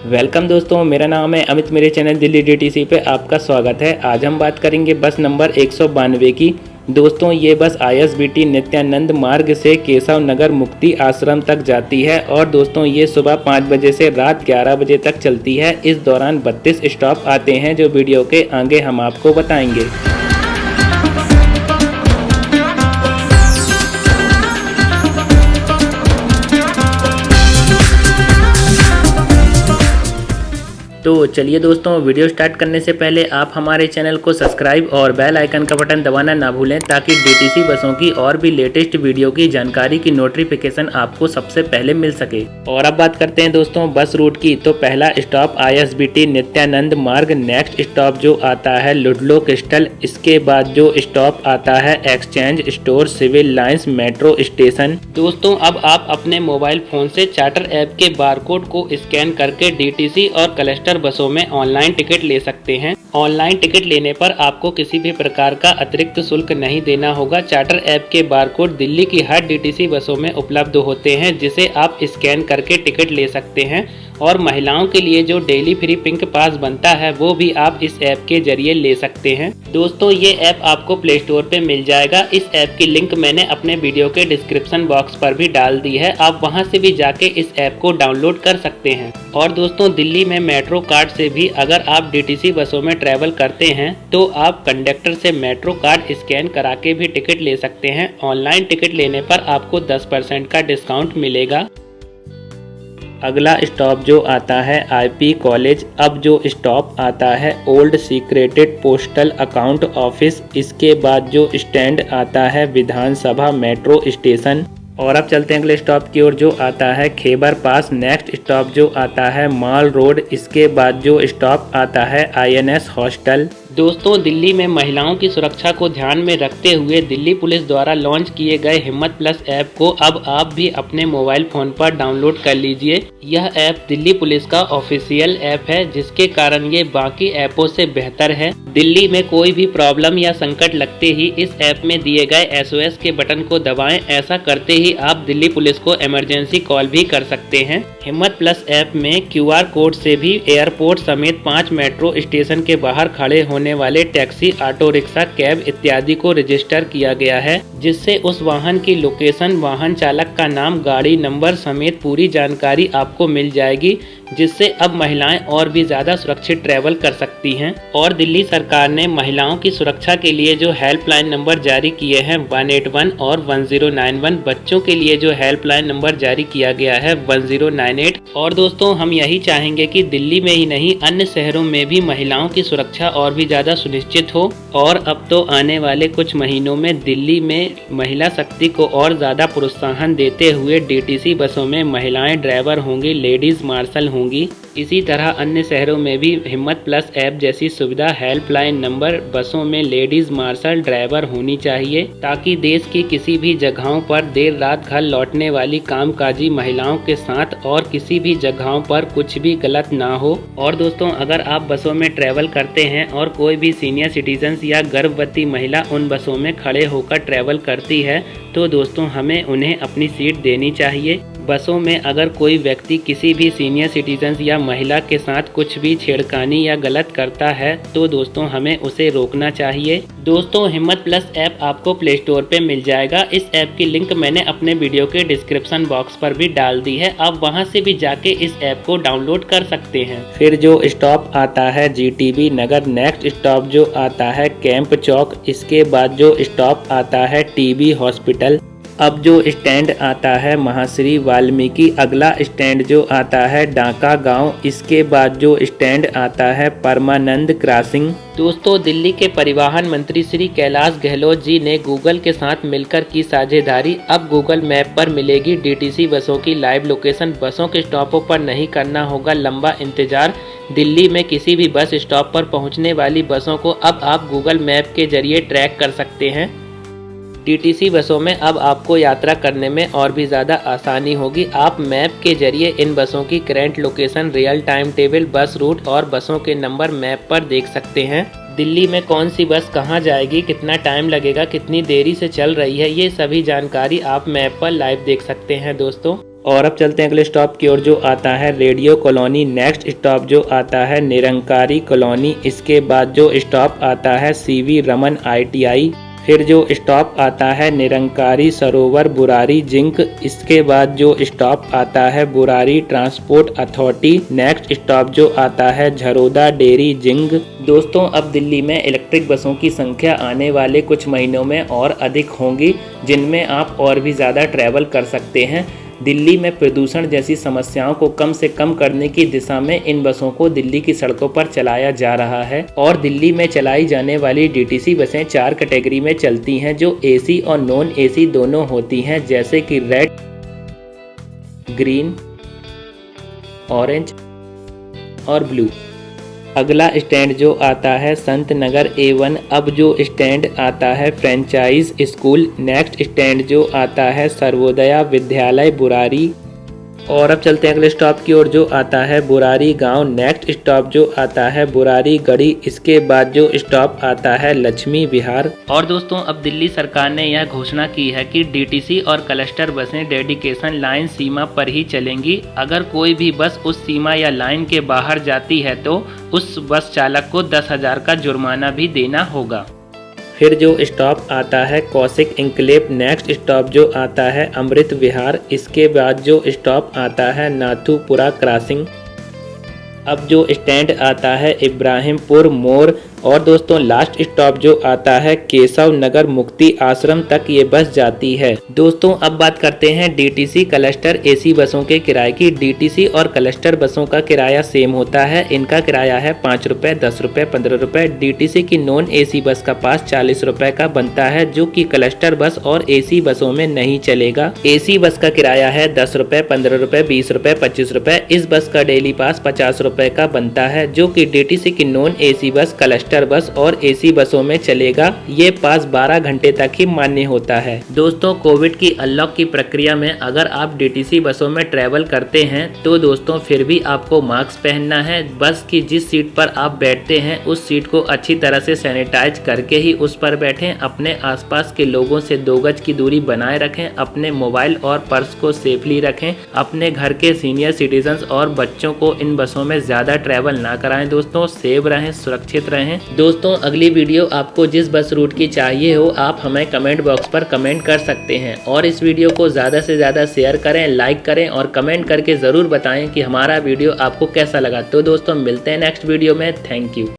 Welcome दोस्तों, मेरा नाम है अमित। मेरे चैनल दिल्ली डीटीसी पे आपका स्वागत है। आज हम बात करेंगे बस नंबर 192 की। दोस्तों ये बस ISBT नित्यानंद मार्ग से केशव नगर मुक्ति आश्रम तक जाती है और दोस्तों ये सुबह 5 बजे से रात 11 बजे तक चलती है। इस दौरान 32 स्टॉप आते हैं जो वीडियो के आगे हम आपको बताएंगे। तो चलिए दोस्तों, वीडियो स्टार्ट करने से पहले आप हमारे चैनल को सब्सक्राइब और बेल आइकन का बटन दबाना ना भूलें ताकि डीटीसी बसों की और भी लेटेस्ट वीडियो की जानकारी की नोटिफिकेशन आपको सबसे पहले मिल सके। और अब बात करते हैं दोस्तों बस रूट की। तो पहला स्टॉप ISBT नित्यानंद मार्ग, नेक्स्ट स्टॉप जो आता है लुडलो क्रिस्टल, इसके बाद जो स्टॉप आता है exchange store civil lines metro station. दोस्तों अब आप अपने मोबाइल फोन से चार्टर ऐप के बारकोड को स्कैन करके डीटीसी और क्लस्टर बसों में ऑनलाइन टिकट ले सकते हैं। ऑनलाइन टिकट लेने पर आपको किसी भी प्रकार का अतिरिक्त शुल्क नहीं देना होगा। चार्टर ऐप के बारकोड दिल्ली की हर डीटीसी बसों में उपलब्ध होते हैं जिसे आप स्कैन करके टिकट ले सकते हैं। और महिलाओं के लिए जो डेली फ्री पिंक पास बनता है वो भी आप इस ऐप के जरिए ले सकते हैं। दोस्तों ये ऐप आपको प्ले स्टोर पे मिल जाएगा। इस ऐप की लिंक मैंने अपने वीडियो के डिस्क्रिप्शन बॉक्स पर भी डाल दी है, आप वहां से भी जाके इस ऐप को डाउनलोड कर सकते हैं। और दोस्तों दिल्ली में मेट्रो कार्ड से भी अगर आप डीटीसी बसों में ट्रैवल करते हैं तो आप कंडक्टर से मेट्रो कार्ड स्कैन करा के भी टिकट ले सकते हैं। ऑनलाइन टिकट लेने पर आपको 10% का डिस्काउंट मिलेगा। अगला स्टॉप जो आता है IP कॉलेज। अब जो स्टॉप आता है old secreted postal account office, इसके बाद जो स्टैंड आता है विधानसभा मेट्रो स्टेशन। और अब चलते हैं अगले स्टॉप की ओर जो आता है खैबर पास। नेक्स्ट स्टॉप जो आता है माल रोड, इसके बाद जो स्टॉप आता है INS हॉस्टल। दोस्तों दिल्ली में महिलाओं की सुरक्षा को ध्यान में रखते हुए दिल्ली पुलिस द्वारा लॉन्च किए गए हिम्मत प्लस ऐप को अब आप भी अपने मोबाइल फोन पर डाउनलोड कर लीजिए। यह ऐप दिल्ली पुलिस का ऑफिशियल ऐप है जिसके कारण ये बाकी ऐपों से बेहतर है। दिल्ली में कोई भी प्रॉब्लम या संकट लगते ही इस ऐप में दिए गए SOS के बटन को दबाएं। ऐसा करते ही आप दिल्ली पुलिस को इमरजेंसी कॉल भी कर सकते हैं। हिम्मत प्लस ऐप में QR कोड से भी एयरपोर्ट समेत 5 मेट्रो स्टेशन के बाहर खड़े होने वाले टैक्सी, ऑटो रिक्शा, कैब इत्यादि को रजिस्टर किया गया है, जिससे उस वाहन की लोकेशन, वाहन चालक का नाम, गाड़ी नंबर समेत पूरी जानकारी आपको मिल जाएगी, जिससे अब महिलाएं और भी ज्यादा सुरक्षित ट्रैवल कर सकती हैं। और दिल्ली सरकार ने महिलाओं की सुरक्षा के लिए जो हेल्पलाइन नंबर जारी किए हैं 181 और 1091, बच्चों के लिए जो हेल्पलाइन नंबर जारी किया गया है 1098। और दोस्तों हम यही चाहेंगे कि दिल्ली में ही नहीं अन्य शहरों में भी महिलाओं की सुरक्षा और भी ज्यादा सुनिश्चित हो। और अब तो आने वाले कुछ महीनों में दिल्ली में महिला शक्ति को और ज्यादा प्रोत्साहन देते हुए डीटीसी बसों में महिलाएं ड्राइवर होंगी, लेडीज मार्शल होंगी। इसी तरह अन्य शहरों में भी हिम्मत प्लस ऐप जैसी सुविधा, हेल्पलाइन नंबर, बसों में लेडीज मार्शल ड्राइवर होनी चाहिए ताकि देश की किसी भी जगहों पर देर रात घर लौटने वाली कामकाजी महिलाओं के साथ और किसी भी जगहों पर कुछ भी गलत ना हो। और दोस्तों अगर आप बसों में ट्रैवल करते हैं और कोई भी सीनियर सिटीजन्स या गर्भवती महिला उन बसों में खड़े होकर ट्रैवल करती है तो दोस्तों हमें उन्हें अपनी सीट देनी चाहिए। बसों में अगर कोई व्यक्ति किसी भी सीनियर सिटीजन्स या महिला के साथ कुछ भी छेड़खानी या गलत करता है तो दोस्तों हमें उसे रोकना चाहिए। दोस्तों हिम्मत प्लस ऐप आपको प्ले स्टोर पे मिल जाएगा। इस ऐप की लिंक मैंने अपने वीडियो के डिस्क्रिप्शन बॉक्स पर भी डाल दी है, आप वहां से भी जाके इस ऐप को डाउनलोड कर सकते हैं। फिर जो स्टॉप आता है GTB नगर, नेक्स्ट स्टॉप जो आता है कैंप चौक, इसके बाद जो स्टॉप आता है TB हॉस्पिटल। अब जो स्टैंड आता है महर्षि वाल्मीकि, अगला स्टैंड जो आता है डाका गांव, इसके बाद जो स्टैंड आता है परमानंद क्रॉसिंग। दोस्तों दिल्ली के परिवहन मंत्री श्री कैलाश गहलोत जी ने गूगल के साथ मिलकर की साझेदारी। अब गूगल मैप पर मिलेगी डीटीसी बसों की लाइव लोकेशन। बसों के स्टॉपों पर नहीं करना होगा लंबा इंतजार। दिल्ली में किसी भी बस स्टॉप पर पहुंचने वाली बसों को अब आप गूगल मैप के जरिए ट्रैक कर सकते हैं। डीटीसी बसों में अब आपको यात्रा करने में और भी ज़्यादा आसानी होगी। आप मैप के जरिए इन बसों की current location, real time table, bus route और बसों के नंबर मैप पर देख सकते हैं। दिल्ली में कौन सी बस कहां जाएगी, कितना टाइम लगेगा, कितनी देरी से चल रही है, ये सभी जानकारी आप मैप पर लाइव देख सकते हैं दोस्तों। और अब चलते हैं अगले स्टॉप की ओर जो आता है रेडियो कॉलोनी। नेक्स्ट स्टॉप जो आता है निरंकारी कॉलोनी। इसके बाद जो स्टॉप आता है सीवी रमन ITI। फिर जो स्टॉप आता है निरंकारी सरोवर बुरारी जिंक। इसके बाद जो स्टॉप आता है Burari transport authority. Next stop जो आता है झरोदा डेरी जिंग। दोस्तों अब दिल्ली में इलेक्ट्रिक बसों की संख्या आने वाले कुछ महीनों में और अधिक होंगी, जिनमें आप और भी ज़्यादा ट्रैवल कर सकते हैं। दिल्ली में प्रदूषण जैसी समस्याओं को कम से कम करने की दिशा में इन बसों को दिल्ली की सड़कों पर चलाया जा रहा है। और दिल्ली में चलाई जाने वाली DTC बसें 4 कैटेगरी में चलती हैं, जो AC और नॉन AC दोनों होती हैं, जैसे कि रेड, ग्रीन, ऑरेंज और ब्लू। अगला स्टैंड जो आता है संत नगर A1। अब जो स्टैंड आता है फ्रेंचाइज स्कूल। नेक्स्ट स्टैंड जो आता है सर्वोदया विद्यालय बुरारी। और अब चलते हैं अगले स्टॉप की ओर जो आता है बुरारी गांव। नेक्स्ट स्टॉप जो आता है बुरारी गढ़ी। इसके बाद जो स्टॉप आता है लक्ष्मी विहार। और दोस्तों अब दिल्ली सरकार ने यह घोषणा की है कि DTC और क्लस्टर बसें डेडिकेशन लाइन सीमा पर ही चलेंगी। अगर कोई भी बस उस सीमा या लाइन के बाहर जाती है तो उस बस चालक को 10,000 का जुर्माना भी देना होगा। फिर जो स्टॉप आता है कौशिक इंक्लेव। नेक्स्ट स्टॉप जो आता है अमृत विहार। इसके बाद जो स्टॉप आता है नाथुपुरा क्रॉसिंग। अब जो स्टैंड आता है इब्राहिमपुर मोड़। और दोस्तों लास्ट स्टॉप जो आता है केशव नगर मुक्ति आश्रम तक ये बस जाती है। दोस्तों अब बात करते हैं DTC क्लस्टर AC बसों के किराए की। DTC और क्लस्टर बसों का किराया सेम होता है। इनका किराया है 5 रुपये, 10 रुपये, 15 रुपये। DTC की नॉन AC बस का पास 40 रुपये का बनता है, जो कि क्लस्टर बस और AC बसों में नहीं चलेगा। AC बस का किराया है 10 रुपये, 15 रुपये, 20 रुपये, 25 रुपये। इस बस का डेली पास 50 रुपये का बनता है, जो कि DTC की नॉन AC बस, क्लस्टर बस और AC बसों में चलेगा। ये पास 12 घंटे तक ही मान्य होता है। दोस्तों कोविड की अनलॉक की प्रक्रिया में अगर आप DTC बसों में ट्रैवल करते हैं तो दोस्तों फिर भी आपको मास्क पहनना है। बस की जिस सीट पर आप बैठते हैं उस सीट को अच्छी तरह से सैनिटाइज करके ही उस पर बैठें। अपने आसपास के लोगों से 2 गज की दूरी बनाए रखें। अपने मोबाइल और पर्स को सेफली रखें। अपने घर के सीनियर सिटीजन्स और बच्चों को इन बसों में ज़्यादा ट्रैवल ना कराएं। दोस्तों सेफ रहें, सुरक्षित रहें। दोस्तों अगली वीडियो आपको जिस बस रूट की चाहिए हो आप हमें कमेंट बॉक्स पर कमेंट कर सकते हैं। और इस वीडियो को ज़्यादा से ज़्यादा शेयर करें, लाइक करें और कमेंट करके ज़रूर बताएं कि हमारा वीडियो आपको कैसा लगा। तो दोस्तों मिलते हैं नेक्स्ट वीडियो में। Thank you.